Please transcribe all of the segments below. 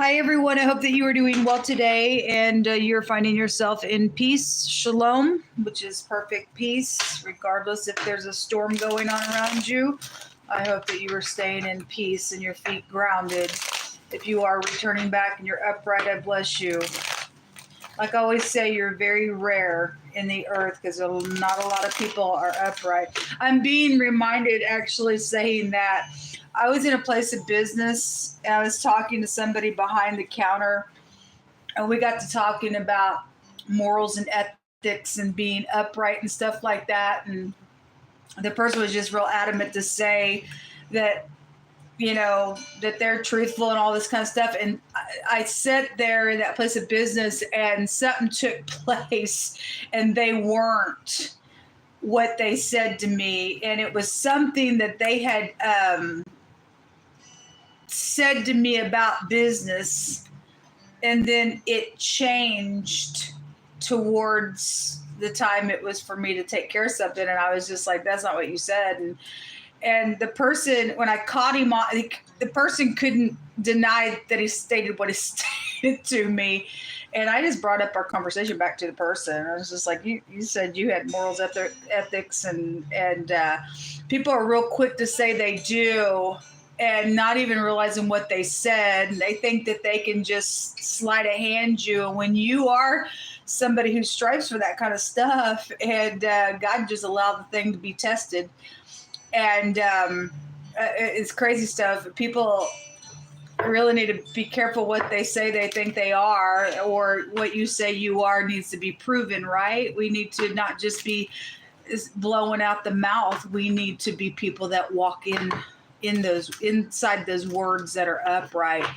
Hi, everyone. I hope that you are doing well today and you're finding yourself in peace, shalom, which is perfect peace, regardless if there's a storm going on around you. I hope that you are staying in peace and your feet grounded. If you are returning back and you're upright, I bless you. Like I always say, you're very rare in the earth because not a lot of people are upright. I'm being reminded, actually, saying that I was in a place of business and I was talking to somebody behind the counter, and we got to talking about morals and ethics and being upright and stuff like that. And the person was just real adamant to say that, that they're truthful and all this kind of stuff. And I sat there in that place of business and something took place and they weren't what they said to me. And it was something that they had said to me about business. And then it changed towards the time it was for me to take care of something. And I was just like, that's not what you said. And the person, when I caught him on, the person couldn't deny that he stated what he stated to me. And I just brought up our conversation back to the person. I was just like, you said you had morals, ethics, and people are real quick to say they do and not even realizing what they said. And they think that they can just sleight of hand you. And when you are somebody who strives for that kind of stuff, and God just allowed the thing to be tested, and it's crazy stuff. People really need to be careful what they say they think they are, or what you say you are needs to be proven, right? We need to not just be blowing out the mouth. We need to be people that walk inside those words that are upright.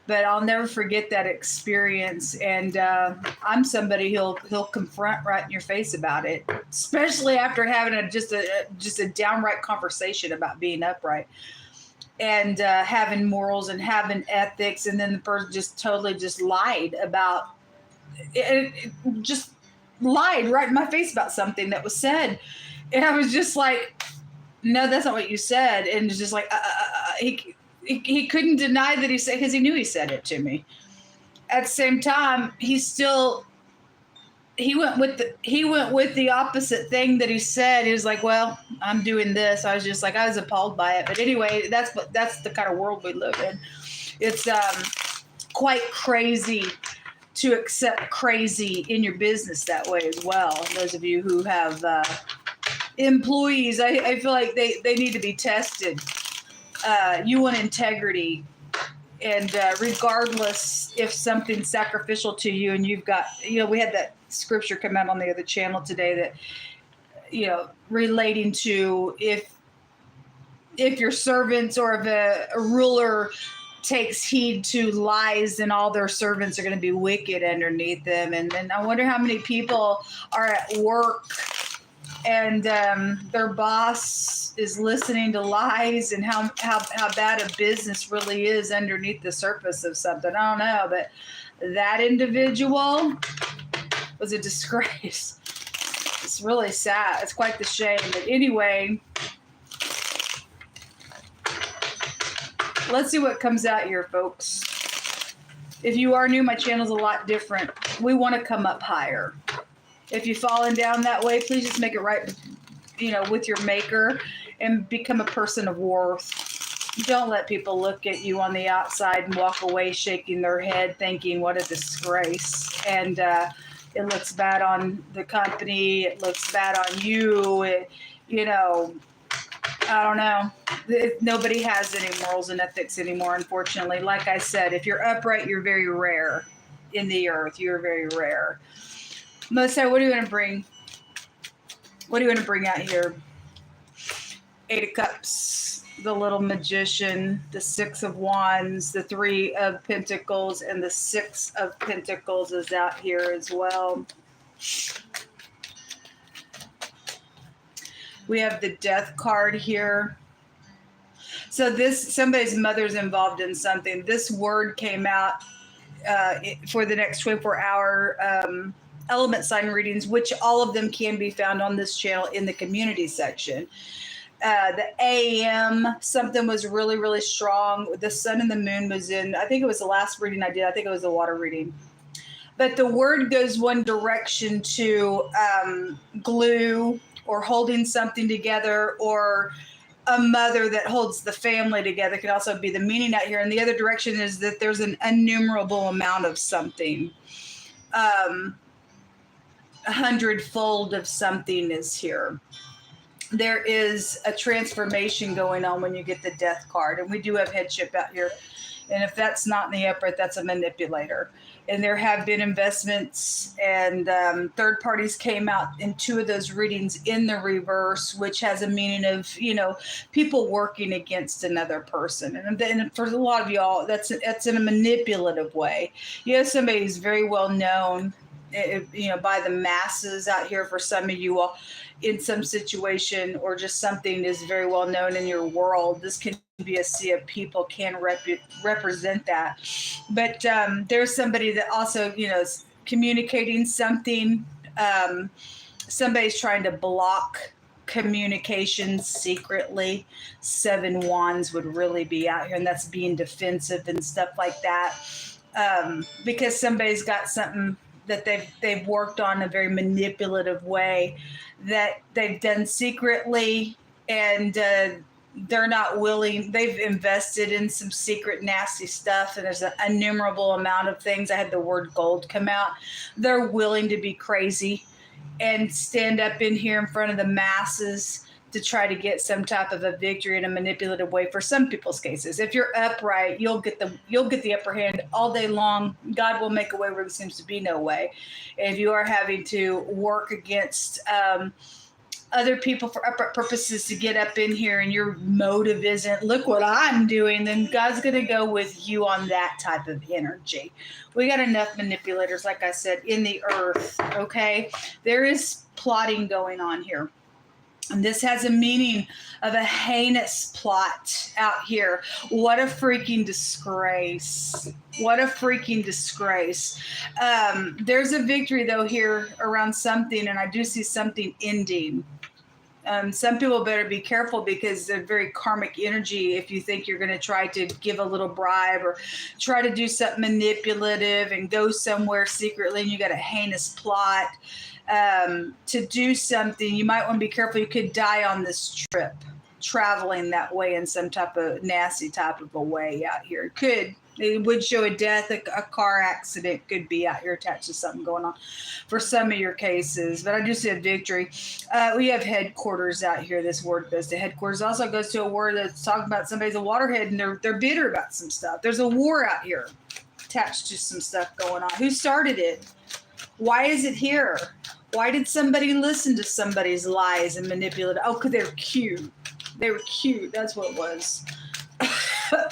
But I'll never forget that experience, and I'm somebody he'll confront right in your face about it, especially after having just a downright conversation about being upright and having morals and having ethics, and then the person just totally just lied about it, just lied right in my face about something that was said, and I was just like, no, that's not what you said, and it's just like he couldn't deny that he said, because he knew he said it to me. At the same time, he went with the opposite thing that he said. He was like, well, I'm doing this. I was just like, I was appalled by it. But anyway, that's the kind of world we live in. It's quite crazy to accept crazy in your business that way as well. Those of you who have employees, I feel like they need to be tested. You want integrity, and regardless if something's sacrificial to you, and you've got, we had that scripture come out on the other channel today that, relating to if your servants or if a ruler takes heed to lies, then all their servants are going to be wicked underneath them. And then I wonder how many people are at work and their boss is listening to lies, and how bad a business really is underneath the surface of something. I don't know, but that individual was a disgrace. It's really sad. It's quite the shame. But anyway, let's see what comes out here, folks. If you are new, my channel's a lot different. We want to come up higher. If you've fallen down that way, please just make it right, with your maker, and become a person of worth. Don't let people look at you on the outside and walk away shaking their head thinking, what a disgrace. And it looks bad on the company. It looks bad on you. I don't know. Nobody has any morals and ethics anymore, unfortunately. Like I said, if you're upright, you're very rare in the earth. You're very rare. Melissa, what do you want to bring? What do you want to bring out here? 8 of Cups, the Little Magician, the 6 of Wands, the 3 of Pentacles, and the 6 of Pentacles is out here as well. We have the Death card here. So somebody's mother's involved in something. This word came out for the next 24-hour element sign readings, which all of them can be found on this channel in the community section. The AM, something was really, really strong. The sun and the moon was in, I think it was the last reading I did. I think it was the water reading. But the word goes one direction to glue or holding something together, or a mother that holds the family together could also be the meaning out here. And the other direction is that there's an innumerable amount of something. 100-fold of something is here. There is a transformation going on when you get the death card. And we do have headship out here. And if that's not in the upright, that's a manipulator. And there have been investments, and third parties came out in 2 of those readings in the reverse, which has a meaning of, people working against another person. And for a lot of y'all, that's in a manipulative way. You have somebody who's very well known, by the masses out here. For some of you all, in some situation, or just something is very well known in your world. This can be a sea of people, can represent that. But there's somebody that also, is communicating something. Somebody's trying to block communication secretly. 7 wands would really be out here, and that's being defensive and stuff like that. Because somebody's got something that they've worked on in a very manipulative way that they've done secretly, and they're not willing. They've invested in some secret nasty stuff, and there's an innumerable amount of things. I had the word gold come out. They're willing to be crazy and stand up in here in front of the masses to try to get some type of a victory in a manipulative way. For some people's cases, if you're upright, you'll get the upper hand all day long. God will make a way where there seems to be no way. If you are having to work against other people for upright purposes to get up in here, and your motive isn't, look what I'm doing, then God's going to go with you on that type of energy. We got enough manipulators, like I said, in the earth, okay? There is plotting going on here. And this has a meaning of a heinous plot out here. What a freaking disgrace. What a freaking disgrace. There's a victory, though, here around something, and I do see something ending. Some people better be careful, because they're very karmic energy. If you think you're going to try to give a little bribe or try to do something manipulative and go somewhere secretly, and you got a heinous plot to do something, you might want to be careful. You could die on this trip, traveling that way in some type of nasty type of a way out here. It would show a death, a car accident could be out here attached to something going on for some of your cases. But I do see a victory. We have headquarters out here. This word goes to headquarters. Also goes to a word that's talking about somebody's a waterhead, and they're bitter about some stuff. There's a war out here attached to some stuff going on. Who started it? Why is it here? Why did somebody listen to somebody's lies and manipulate? Oh, because they were cute. They were cute. That's what it was.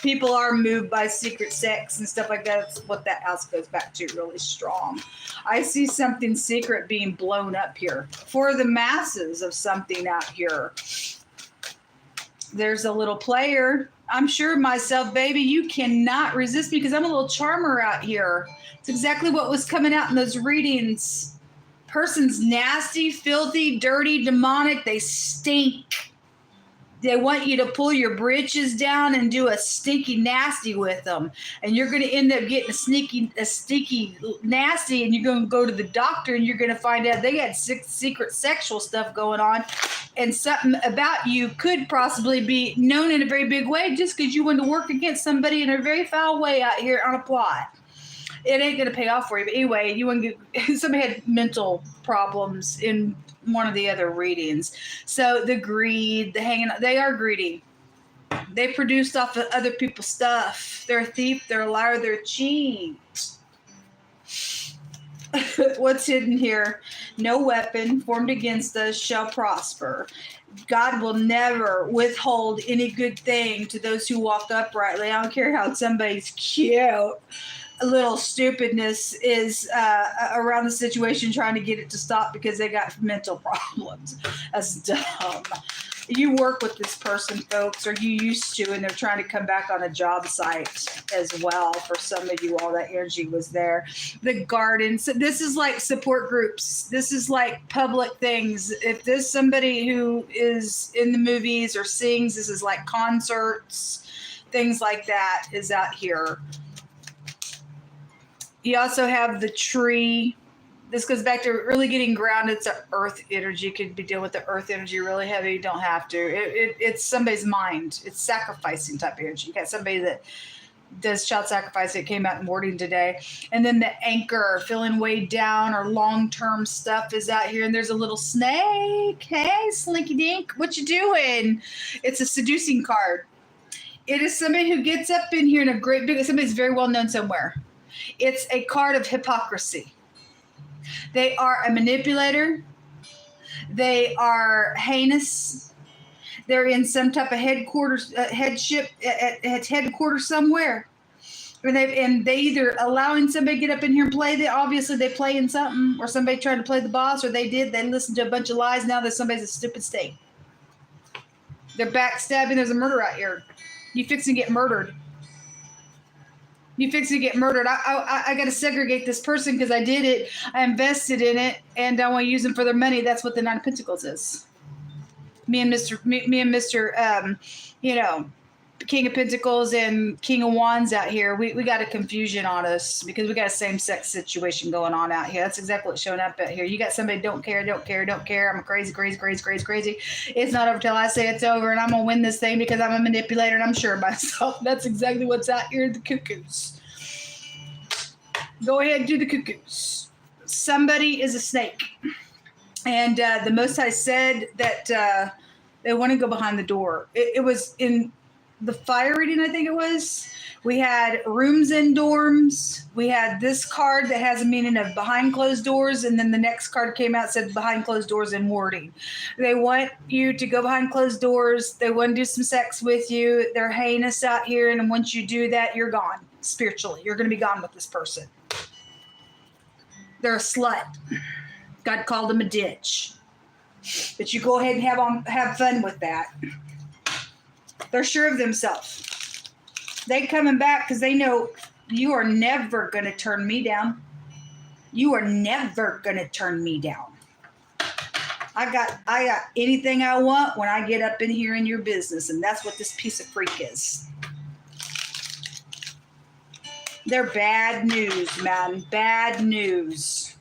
People are moved by secret sex and stuff like that. That's what that house goes back to really strong. I see something secret being blown up here for the masses of something out here. There's a little player. I'm sure myself, baby, you cannot resist me, because I'm a little charmer out here. It's exactly what was coming out in those readings. Person's nasty, filthy, dirty, demonic. They stink. They want you to pull your britches down and do a stinky nasty with them. And you're going to end up getting a stinky nasty, and you're going to go to the doctor, and you're going to find out they had secret sexual stuff going on. And something about you could possibly be known in a very big way, just because you want to work against somebody in a very foul way out here on a plot. It ain't going to pay off for you. But anyway, you want to get, somebody had mental problems in one of the other readings. So the greed, the hanging, they are greedy. They produced off of other people's stuff. They're a thief, they're a liar, they're a cheat. What's hidden here? No weapon formed against us shall prosper. God will never withhold any good thing to those who walk uprightly. I don't care how somebody's cute. A little stupidness is around the situation, trying to get it to stop because they got mental problems. That's dumb. You work with this person, folks, or you used to, and they're trying to come back on a job site as well. For some of you, all that energy was there. The garden. So this is like support groups. This is like public things. If there's somebody who is in the movies or sings, this is like concerts, things like that is out here. You also have the tree. This goes back to really getting grounded. It's an earth energy. You could be dealing with the earth energy really heavy. You don't have to. It's somebody's mind. It's sacrificing type of energy. You got somebody that does child sacrifice. It came out in wording today. And then the anchor, feeling weighed down or long-term stuff is out here. And there's a little snake. Hey, Slinky Dink, what you doing? It's a seducing card. It is somebody who gets up in here in a great big, somebody's very well known somewhere. It's a card of hypocrisy. They are a manipulator. They are heinous. They're in some type of headquarters, headship at headquarters somewhere. And they either allowing somebody to get up in here and play. Obviously they play in something, or somebody tried to play the boss, or they listened to a bunch of lies. Now that somebody's a stupid state. They're backstabbing. There's a murder out here. You fixing to get murdered. You fixing to get murdered. I got to segregate this person because I did it. I invested in it, and I want to use them for their money. That's what the Nine of Pentacles is. Me and Mr. King of Pentacles and King of Wands out here. We got a confusion on us because we got a same-sex situation going on out here. That's exactly what's showing up out here. You got somebody don't care. I'm a crazy. It's not over till I say it's over, and I'm going to win this thing because I'm a manipulator and I'm sure of myself. That's exactly what's out here, the cuckoos. Go ahead, do the cuckoos. Somebody is a snake. And the Most High said that they want to go behind the door. It was in the fire reading, I think it was. We had rooms and dorms. We had this card that has a meaning of behind closed doors, and then the next card came out said behind closed doors and warding. They want you to go behind closed doors. They want to do some sex with you. They're heinous out here, and once you do that, you're gone spiritually. You're going to be gone with this person. They're a slut. God called them a ditch. But you go ahead and have fun with that. They're sure of themselves. They coming back because they know you are never going to turn me down. You are never going to turn me down. I got anything I want when I get up in here in your business, and that's what this piece of freak is. They're bad news, man. Bad news.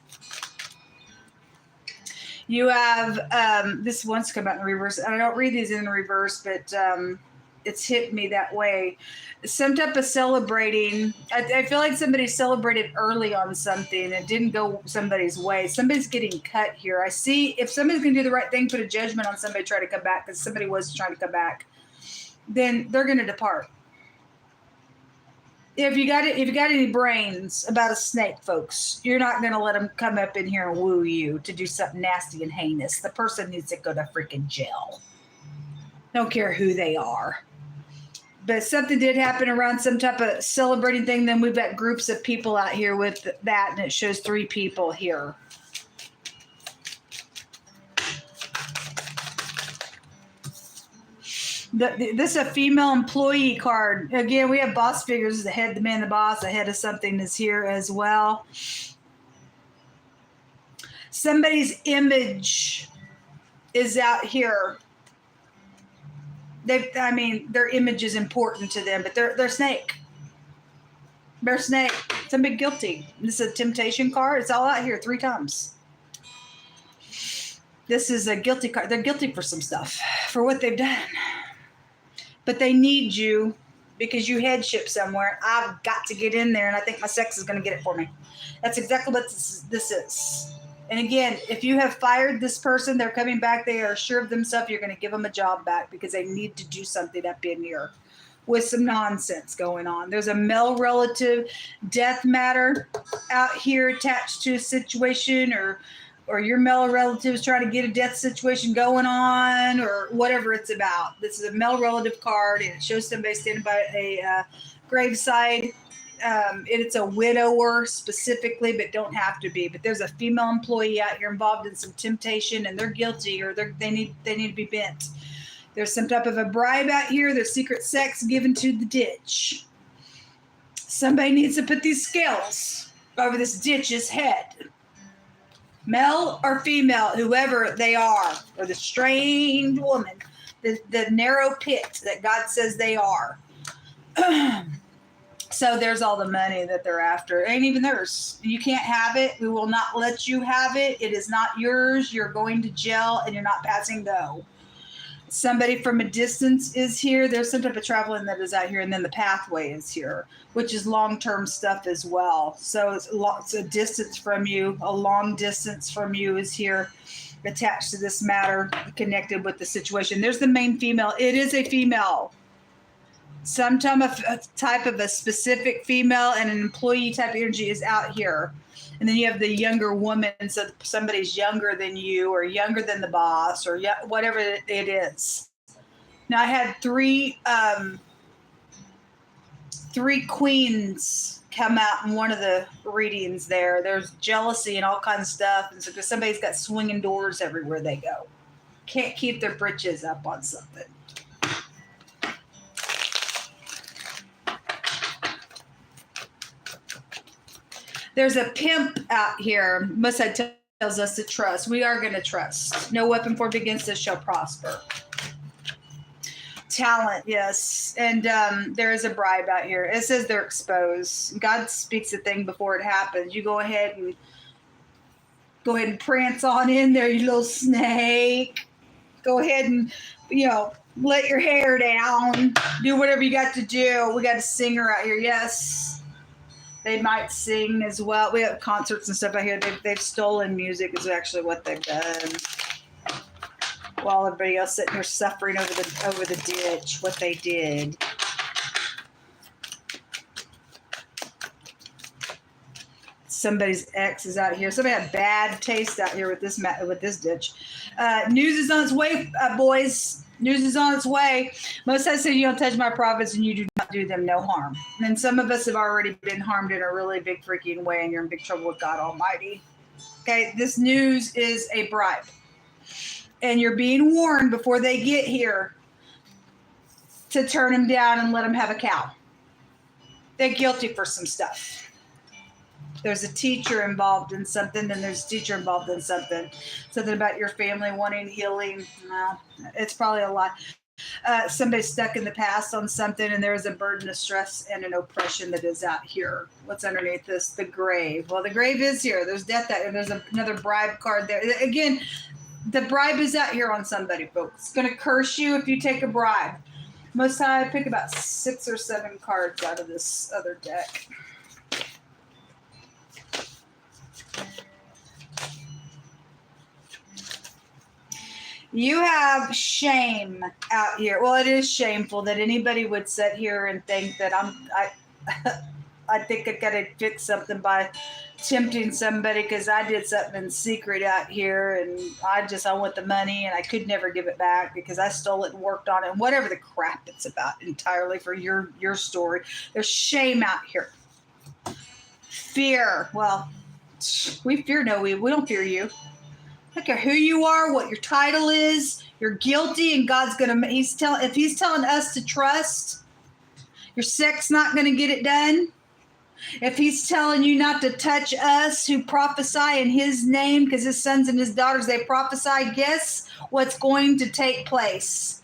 You have this one's come out in the reverse. I don't read these in the reverse, but it's hit me that way. Some type of celebrating. I feel like somebody celebrated early on something and didn't go somebody's way. Somebody's getting cut here. I see if somebody's going to do the right thing, put a judgment on somebody, try to come back because somebody was trying to come back, then they're going to depart. If you got any brains about a snake, folks, you're not going to let them come up in here and woo you to do something nasty and heinous. The person needs to go to freaking jail. Don't care who they are. But something did happen around some type of celebrating thing. Then we've got groups of people out here with that, and it shows 3 people here. This is a female employee card. Again, we have boss figures. The head, the man, the boss. The head of something is here as well. Somebody's image is out here. Their image is important to them, but they're snake. They're snake. Somebody guilty. This is a temptation card. It's all out here 3 times. This is a guilty card. They're guilty for some stuff, for what they've done. But they need you because you headship somewhere. I've got to get in there, and I think my sex is going to get it for me. That's exactly what this is. And again, if you have fired this person, they're coming back. They are sure of themselves. You're going to give them a job back because they need to do something up in here with some nonsense going on. There's a male relative death matter out here attached to a situation, or your male relative is trying to get a death situation going on, or whatever it's about. This is a male relative card, and it shows somebody standing by a graveside. It's a widower specifically, but don't have to be. But there's a female employee out here involved in some temptation, and they're guilty, or they need to be bent. There's some type of a bribe out here. There's secret sex given to the ditch. Somebody needs to put these scales over this ditch's head. Male or female, whoever they are, or the strange woman, the narrow pit that God says they are. So there's all the money that they're after. It ain't even theirs. You can't have it. We will not let you have it. It is not yours. You're going to jail and you're not passing go. Somebody from a distance is here. There's some type of traveling that is out here, and then the pathway is here, which is long-term stuff as well. So it's a distance from you, a long distance from you is here, attached to this matter, connected with the situation. There's the main female. It is a female. Some type of a specific female and an employee type of energy is out here. And then you have the younger woman, so somebody's younger than you or younger than the boss or whatever it is. Now I had three queens come out in one of the readings there. There's jealousy and all kinds of stuff. And so because somebody's got swinging doors everywhere they go. Can't keep their britches up on something. There's a pimp out here. Most High tells us to trust. We are going to trust. No weapon formed against us shall prosper. Talent, yes. And there is a bribe out here. It says they're exposed. God speaks a thing before it happens. You go ahead and prance on in there, you little snake. Go ahead and, let your hair down. Do whatever you got to do. We got a singer out here. Yes. They might sing as well. We have concerts and stuff out here. They've stolen music is actually what they've done. While everybody else sitting here suffering over the ditch, what they did. Somebody's ex is out here. Somebody had bad taste out here with this ditch. News is on its way, boys. News is on its way. Most High said, you don't touch my prophets and you do not do them no harm. And then some of us have already been harmed in a really big freaking way, and you're in big trouble with God Almighty. Okay, this news is a bribe. And you're being warned before they get here to turn them down and let them have a cow. They're guilty for some stuff. There's a teacher involved in something, and there's a teacher involved in something. Something about your family wanting healing. No, it's probably a lot. Somebody stuck in the past on something, and there's a burden of stress and an oppression that is out here. What's underneath this? The grave. Well, the grave is here. There's death out here. There's another bribe card there. Again, the bribe is out here on somebody, folks. It's going to curse you if you take a bribe. Most time I pick about 6 or 7 cards out of this other deck. You have shame out here. Well, it is shameful that anybody would sit here and think that I think I got to fix something by tempting somebody because I did something in secret out here, and I want the money and I could never give it back because I stole it and worked on it and whatever the crap it's about entirely for your story. There's shame out here. Fear. Well, we fear we don't fear you. I don't care who you are, what your title is. You're guilty, and God's gonna. If He's telling us to trust, your sex not gonna get it done. If He's telling you not to touch us who prophesy in His name, because His sons and His daughters they prophesy, guess what's going to take place?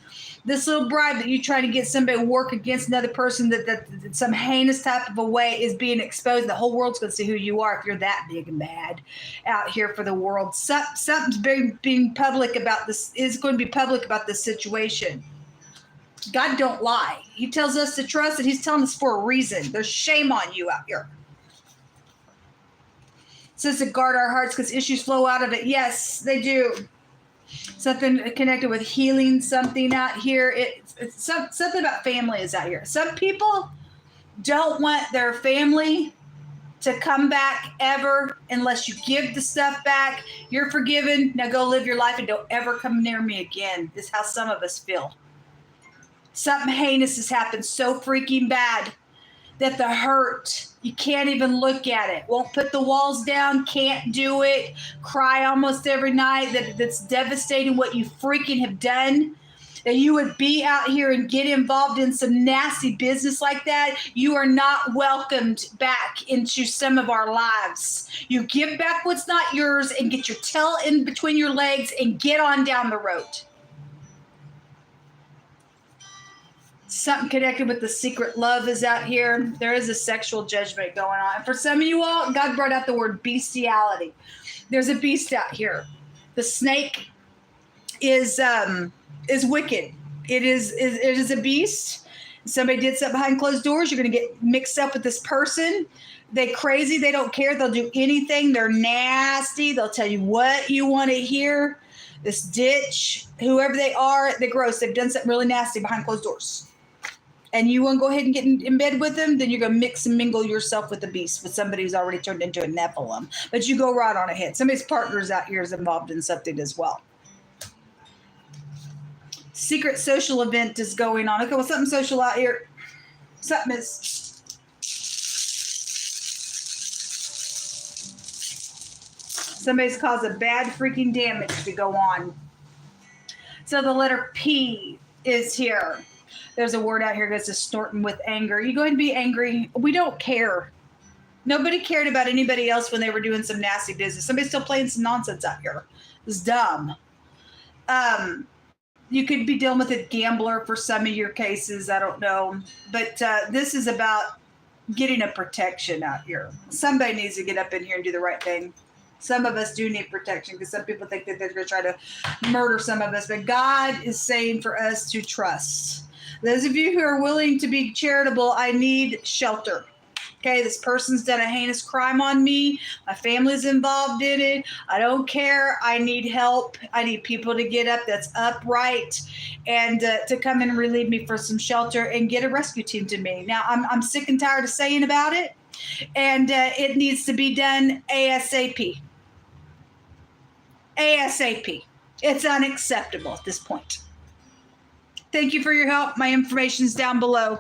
This little bribe that you try to get somebody to work against another person that some heinous type of a way is being exposed. The whole world's going to see who you are if you're that big and bad out here for the world. Something's being public about this, is going to be public about this situation. God don't lie. He tells us to trust, and He's telling us for a reason. There's shame on you out here. It says to guard our hearts because issues flow out of it. Yes, they do. Something connected with healing something out here. It's something about family is out here. Some people don't want their family to come back ever unless you give the stuff back. You're forgiven. Now go live your life and don't ever come near me again. This is how some of us feel. Something heinous has happened so freaking bad that the hurt, you can't even look at it. Won't put the walls down, can't do it. Cry almost every night. That's devastating what you freaking have done. that you would be out here and get involved in some nasty business like that, you are not welcomed back into some of our lives. You give back what's not yours and get your tail in between your legs and get on down the road. Something connected with the secret love is out here. There is a sexual judgment going on. And for some of you all, God brought out the word bestiality. There's a beast out here. The snake is wicked. It is a beast. Somebody did something behind closed doors. You're going to get mixed up with this person. They crazy. They don't care. They'll do anything. They're nasty. They'll tell you what you want to hear. This ditch, whoever they are, they're gross. They've done something really nasty behind closed doors. And you want to go ahead and get in bed with them, then you're going to mix and mingle yourself with the beast, with somebody who's already turned into a Nephilim. But you go right on ahead. Somebody's partners out here is involved in something as well. Secret social event is going on. Okay, well, something social out here. Something is... Somebody's caused a bad freaking damage to go on. So the letter P is here. There's a word out here that's just snorting with anger. You go ahead and be angry. We don't care. Nobody cared about anybody else when they were doing some nasty business. Somebody's still playing some nonsense out here. It's dumb. You could be dealing with a gambler for some of your cases. I don't know. But this is about getting a protection out here. Somebody needs to get up in here and do the right thing. Some of us do need protection because some people think that they're going to try to murder some of us. But God is saying for us to trust. Those of you who are willing to be charitable, I need shelter. Okay, this person's done a heinous crime on me. My family's involved in it. I don't care. I need help. I need people to get up that's upright and to come and relieve me for some shelter and get a rescue team to me. Now, I'm sick and tired of saying about it, and it needs to be done ASAP. ASAP. It's unacceptable at this point. Thank you for your help. My information's down below.